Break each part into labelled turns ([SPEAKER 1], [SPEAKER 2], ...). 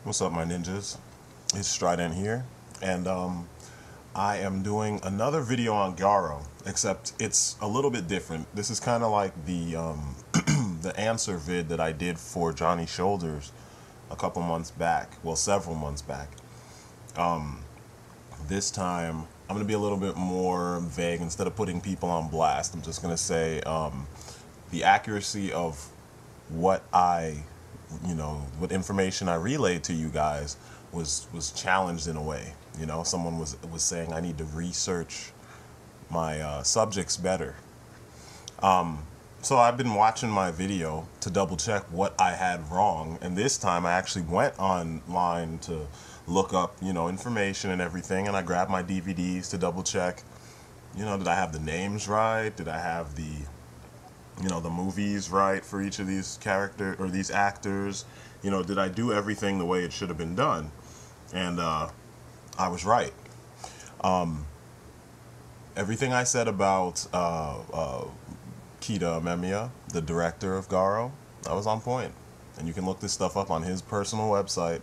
[SPEAKER 1] What's up, my ninjas? It's Strident here, and I am doing another video on Garo, except it's a little bit different. This is kind of like the the answer vid that I did for Johnny Shoulders a couple months back. Well, several months back. This time, I'm going to be a little bit more vague. Instead of putting people on blast, I'm just going to say the accuracy of what what information I relayed to you guys was challenged in a way. You know, someone was saying I need to research my subjects better. So I've been watching my video to double check what I had wrong, and this time I actually went online to look up, information and everything, and I grabbed my DVDs to double check, did I have the names right? Did I have the movies right for each of these characters or these actors? Did I do everything the way it should have been done? And I was right. Everything I said about Kita Amemiya, the director of Garo, I was on point. And you can look this stuff up on his personal website.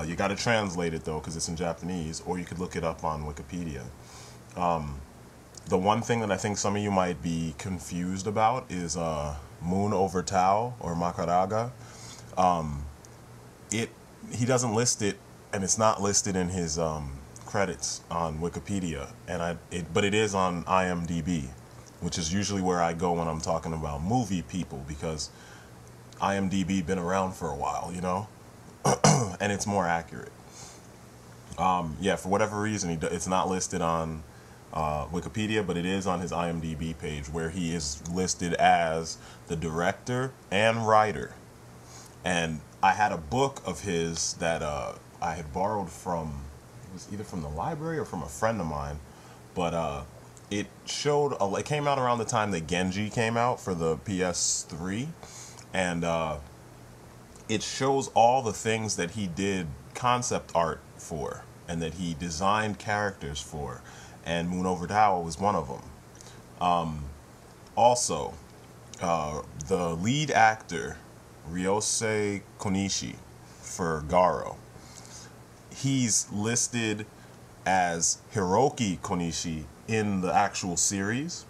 [SPEAKER 1] You got to translate it, though, because it's in Japanese, or you could look it up on Wikipedia. The one thing that I think some of you might be confused about is Moon over Tao, or Makaraga. He doesn't list it, and it's not listed in his credits on Wikipedia, but it is on IMDb, which is usually where I go when I'm talking about movie people, because IMDb been around for a while, and it's more accurate. Yeah, for whatever reason, it's not listed on Wikipedia, but it is on his IMDb page, where he is listed as the director and writer. And I had a book of his that I had borrowed from, it was either from the library or from a friend of mine, but it showed, it came out around the time that Genji came out for the PS3, and it shows all the things that he did concept art for, and that he designed characters for, and Moon Over Tao was one of them. Also, the lead actor, Ryosei Konishi, for Garo, he's listed as Hiroki Konishi in the actual series,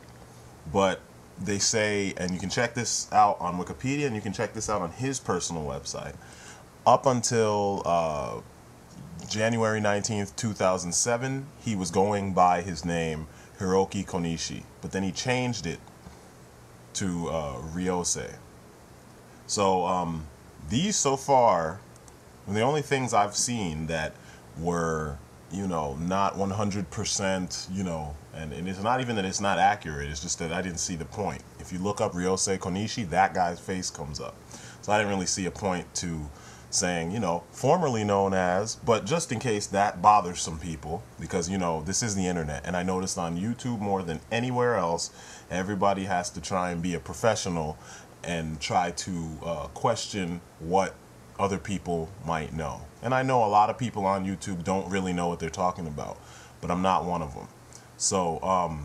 [SPEAKER 1] but they say, and you can check this out on Wikipedia, and you can check this out on his personal website, up until January 19th, 2007, he was going by his name Hiroki Konishi, but then he changed it to Ryosei. So these so far were the only things I've seen that were, not 100%, and it's not even that it's not accurate, it's just that I didn't see the point. If you look up Ryosei Konishi, that guy's face comes up. So I didn't really see a point to saying, formerly known as, but just in case that bothers some people, because, this is the internet, and I noticed on YouTube more than anywhere else, everybody has to try and be a professional and try to question what other people might know. And I know a lot of people on YouTube don't really know what they're talking about, but I'm not one of them. So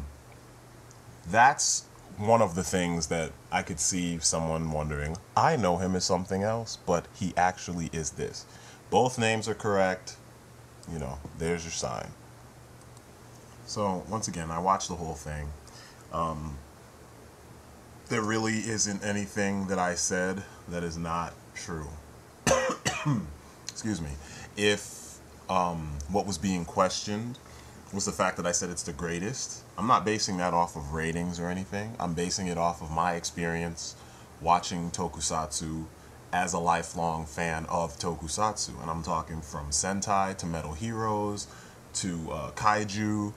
[SPEAKER 1] that's one of the things that I could see someone wondering. I know him as something else, but he actually is this. Both names are correct. There's your sign. So once again, I watched the whole thing. There really isn't anything that I said that is not true. Excuse me. If what was being questioned was the fact that I said it's the greatest, I'm not basing that off of ratings or anything. I'm basing it off of my experience watching tokusatsu as a lifelong fan of tokusatsu. And I'm talking from Sentai to Metal Heroes to Kaiju,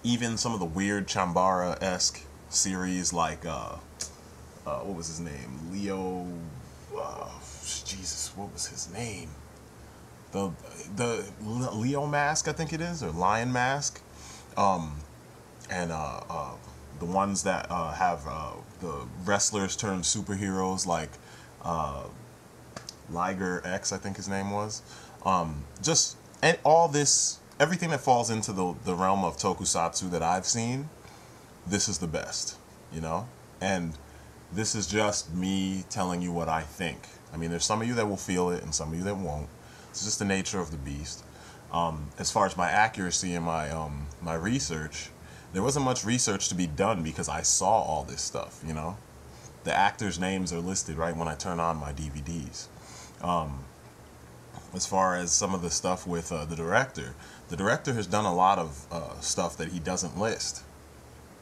[SPEAKER 1] even some of the weird Chambara-esque series like, what was his name? Leo, Jesus, what was his name? The Leo Mask, I think it is, or Lion Mask, and the ones that have the wrestlers turned superheroes, like Liger X, I think his name was. And all this, everything that falls into the realm of tokusatsu that I've seen, this is the best, And this is just me telling you what I think. I mean, there's some of you that will feel it and some of you that won't. It's just the nature of the beast. As far as my accuracy and my research, there wasn't much research to be done because I saw all this stuff, you know. The actors' names are listed right when I turn on my DVDs. As far as some of the stuff with the director has done a lot of stuff that he doesn't list.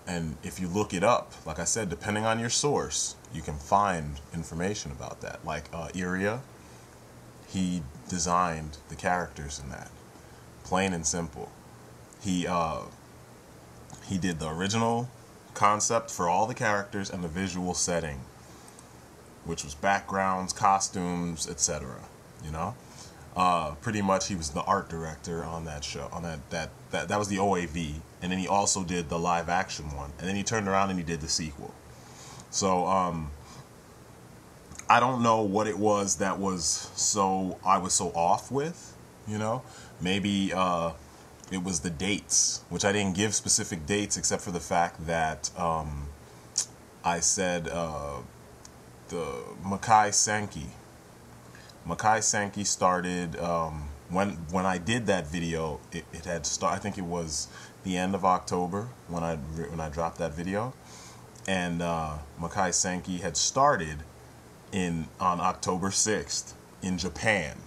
[SPEAKER 1] And if you look it up, like I said, depending on your source, you can find information about that. Like Iria, he designed the characters in that. Plain and simple. He did the original concept for all the characters and the visual setting, which was backgrounds, costumes, etc. You know, pretty much he was the art director on that show. On that was the OAV, and then he also did the live action one, and then he turned around and he did the sequel. So I don't know what it was that I was so off with. You know, maybe it was the dates, which I didn't give specific dates except for the fact that I said the Makai Senki. Makai Senki started when I did that video. It had started. I think it was the end of October when I dropped that video, and Makai Senki had started on October 6th in Japan.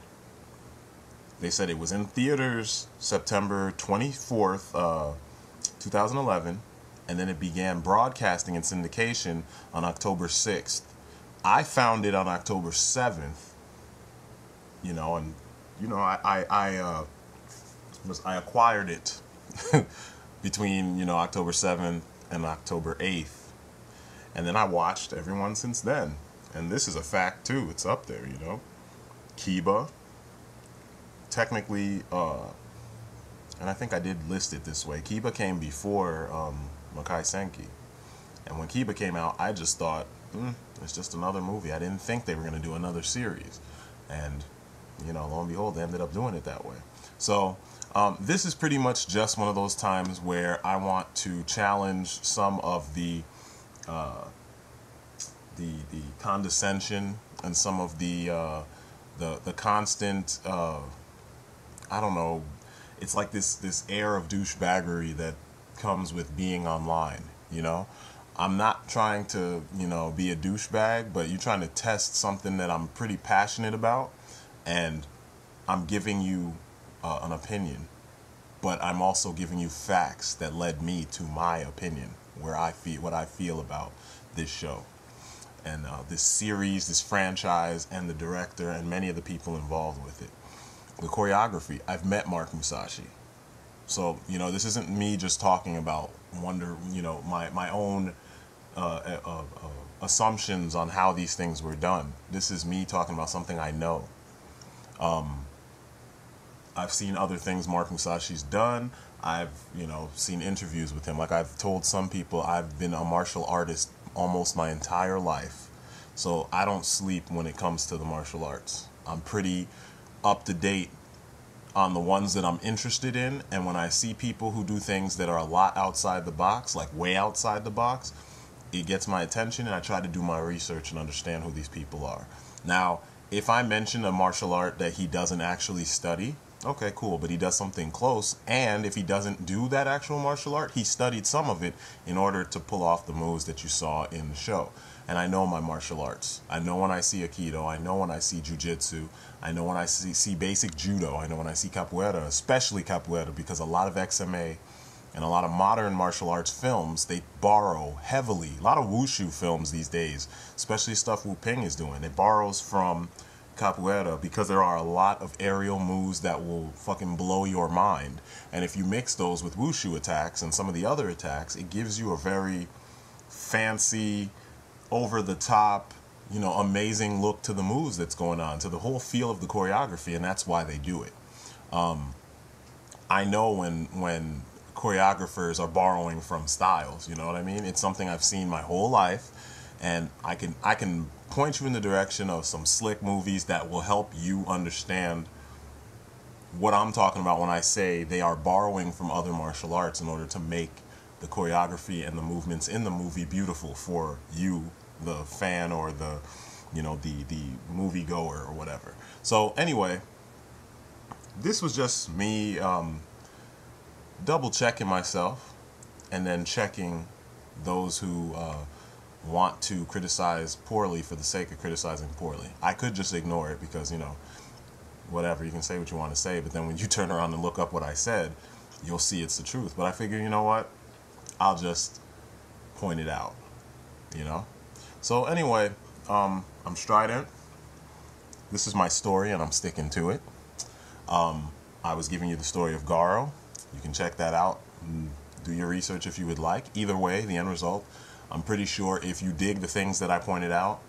[SPEAKER 1] They said it was in theaters September 24th, 2011, and then it began broadcasting and syndication on October 6th. I found it on October 7th, you know, and you know I acquired it between, you know, October 7th and October 8th, and then I watched everyone since then. And this is a fact too; it's up there, you know. Kiba. Technically, and I think I did list it this way, Kiba came before Makai Senki. And when Kiba came out, I just thought, it's just another movie. I didn't think they were going to do another series. And, you know, lo and behold, they ended up doing it that way. So, this is pretty much just one of those times where I want to challenge some of the condescension and some of the constant... I don't know, it's like this air of douchebaggery that comes with being online, you know? I'm not trying to, you know, be a douchebag, but you're trying to test something that I'm pretty passionate about, and I'm giving you an opinion, but I'm also giving you facts that led me to my opinion, where I feel what I feel about this show, and this series, this franchise, and the director, and many of the people involved with it. The choreography, I've met Mark Musashi. So, you know, this isn't me just talking about my own assumptions on how these things were done. This is me talking about something I know. I've seen other things Mark Musashi's done. I've, you know, seen interviews with him. Like I've told some people, I've been a martial artist almost my entire life. So I don't sleep when it comes to the martial arts. I'm pretty up to date on the ones that I'm interested in, and when I see people who do things that are a lot outside the box, like way outside the box, it gets my attention, and I try to do my research and understand who these people are. Now, if I mention a martial art that he doesn't actually study, okay, cool, but he does something close, and if he doesn't do that actual martial art, he studied some of it in order to pull off the moves that you saw in the show. And I know my martial arts. I know when I see Aikido. I know when I see Jiu-Jitsu. I know when I see basic Judo. I know when I see Capoeira, especially Capoeira, because a lot of XMA and a lot of modern martial arts films, they borrow heavily. A lot of Wushu films these days, especially stuff Wu Ping is doing. It borrows from Capoeira because there are a lot of aerial moves that will fucking blow your mind. And if you mix those with Wushu attacks and some of the other attacks, it gives you a very fancy, over-the-top, you know, amazing look to the moves that's going on, to the whole feel of the choreography, and that's why they do it. I know when choreographers are borrowing from styles, you know what I mean? It's something I've seen my whole life, and I can point you in the direction of some slick movies that will help you understand what I'm talking about when I say they are borrowing from other martial arts in order to make the choreography and the movements in the movie beautiful for you, the fan or the you know, the movie goer or whatever. So anyway, this was just me double checking myself and then checking those who want to criticize poorly for the sake of criticizing poorly. I could just ignore it because, you know, whatever, you can say what you want to say, but then when you turn around and look up what I said, you'll see it's the truth. But I figure, you know what, I'll just point it out, you know. So anyway, I'm strident. This is my story and I'm sticking to it. I was giving you the story of Garo. You can check that out and do your research if you would like. Either way, the end result, I'm pretty sure if you dig the things that I pointed out,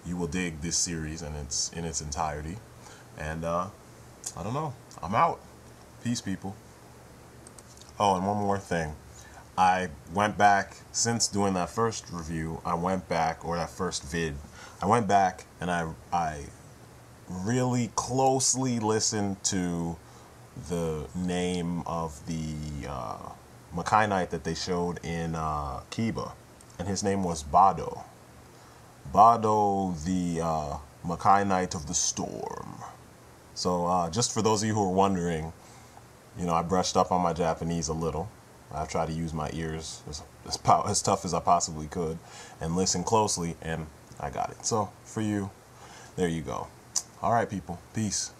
[SPEAKER 1] you will dig this series in its entirety. And I don't know, I'm out. Peace, people. Oh, and one more thing. I went back, since doing that first review, I went back, or that first vid, I went back and I really closely listened to the name of the Makai Knight that they showed in Kiba. And his name was Bado. Bado, the Makai Knight of the Storm. So just for those of you who are wondering, you know, I brushed up on my Japanese a little. I tried to use my ears as tough as I possibly could and listen closely, and I got it. So for you, there you go. All right, people. Peace.